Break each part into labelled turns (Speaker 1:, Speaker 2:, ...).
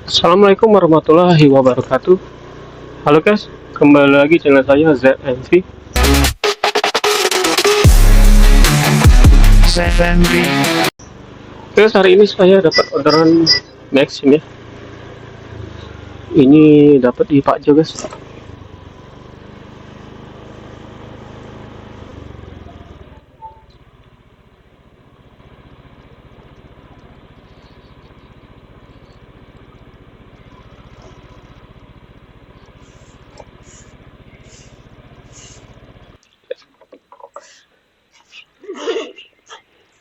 Speaker 1: Assalamualaikum warahmatullahi wabarakatuh. Halo guys, kembali lagi channel saya ZMV. Guys, hari ini saya dapat orderan Max ini. Ini dapat di Pak Jo guys.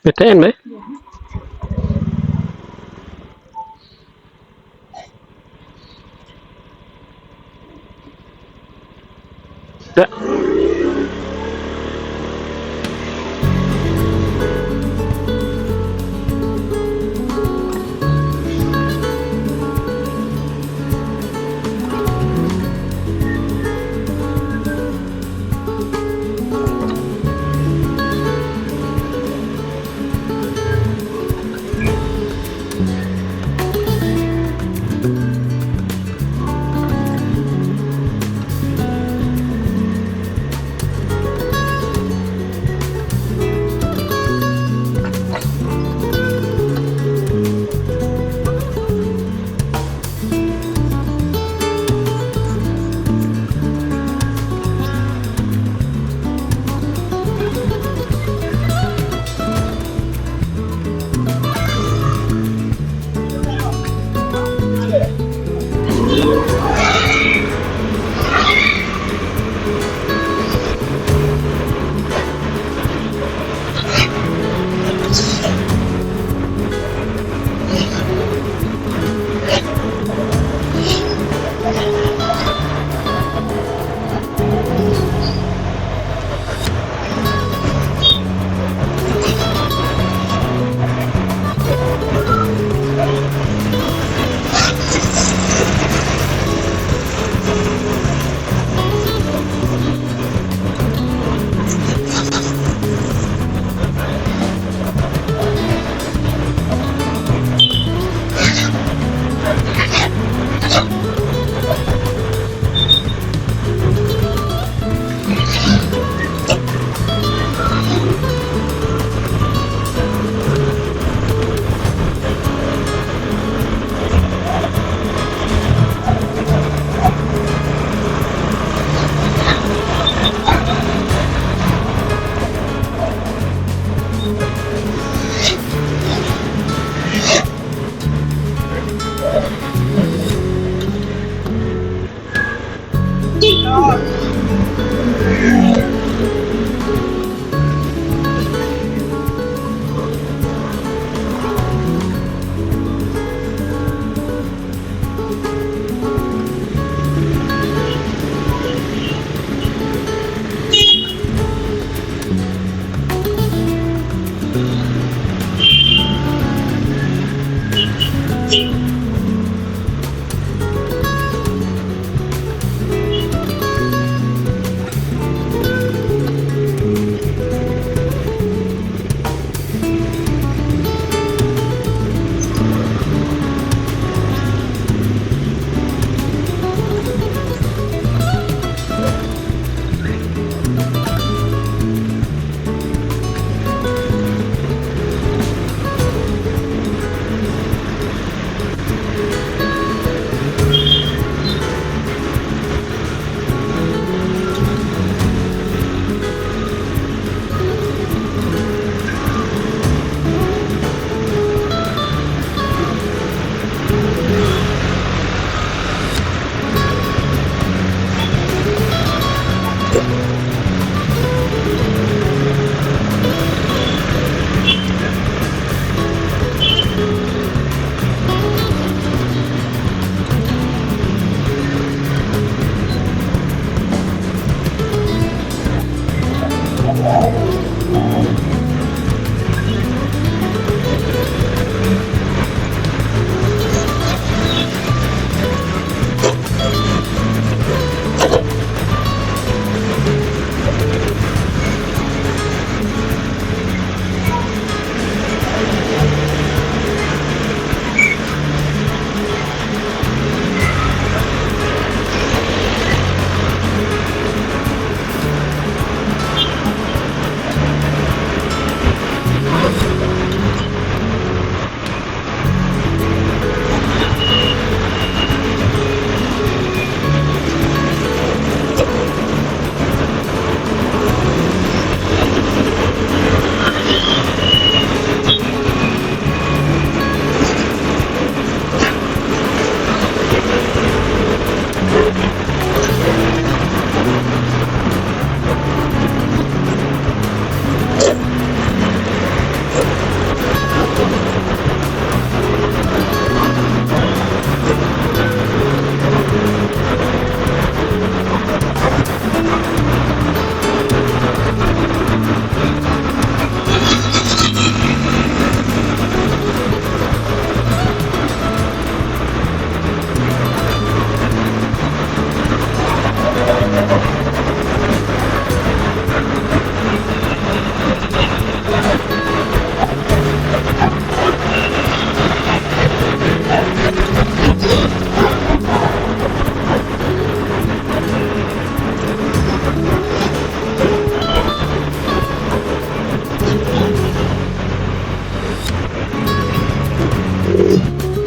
Speaker 1: BTN, Mbak. Ya.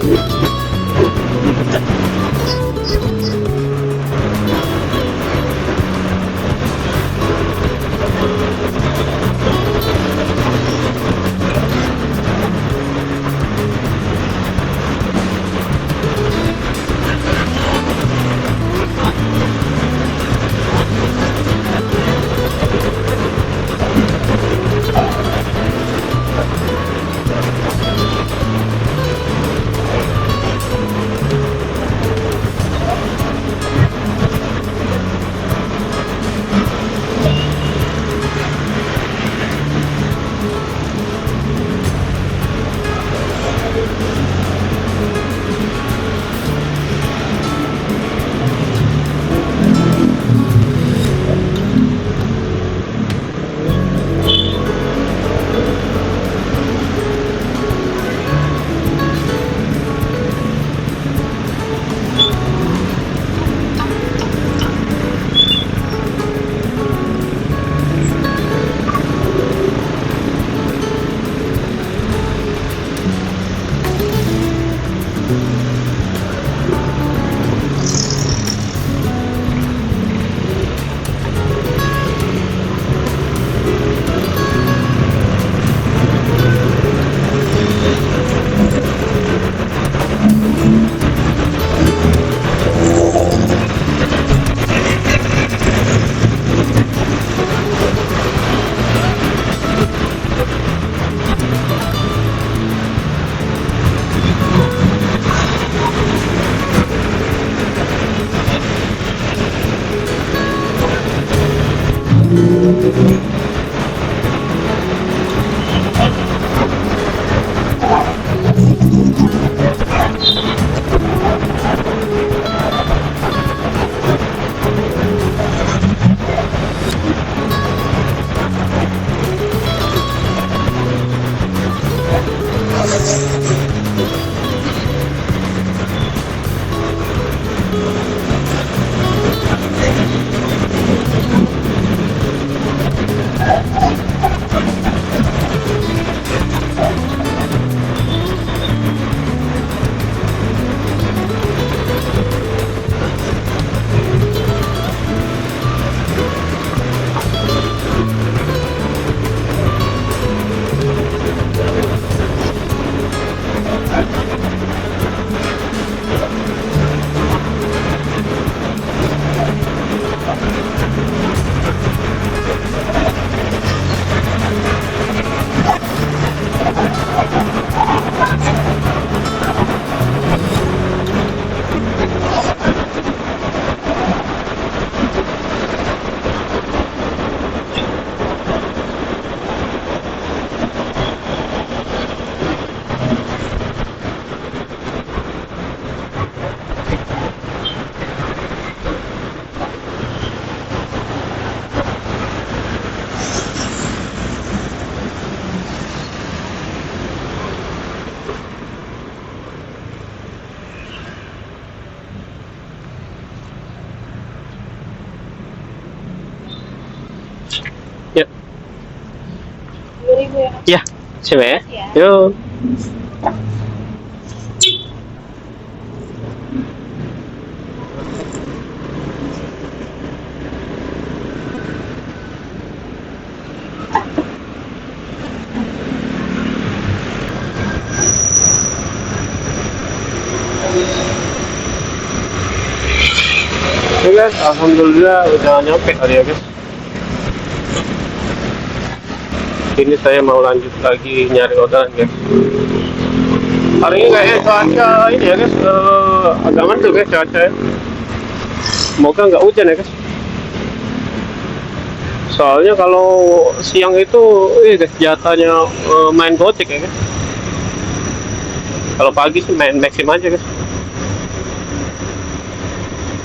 Speaker 1: Yuk.
Speaker 2: 2.000 ya.
Speaker 1: Ya, coba ya.
Speaker 2: Ya.
Speaker 1: Yuk. Oke guys, alhamdulillah udah nyampe tadi ya guys. Ini saya mau lanjut lagi nyari orderan guys. Hari ini kayaknya cuaca ini ya guys, agak mendung guys cuaca ya. Semoga nggak hujan ya guys. Soalnya kalau siang itu guys jatahnya main gojek ya guys. Kalau pagi sih main Maxim aja guys.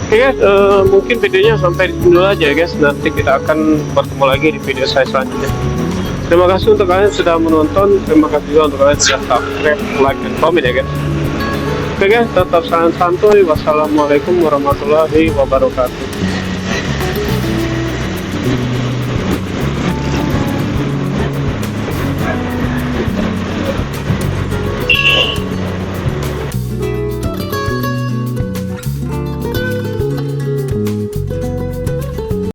Speaker 1: Oke guys, mungkin videonya sampai di sini dulu aja ya guys. Nanti kita akan bertemu lagi di video saya selanjutnya. Terima kasih untuk kalian sudah menonton. Terima kasih juga untuk kalian sudah subscribe, like, dan komen ya guys. Oke guys, tetap santai. Wassalamualaikum warahmatullahi wabarakatuh.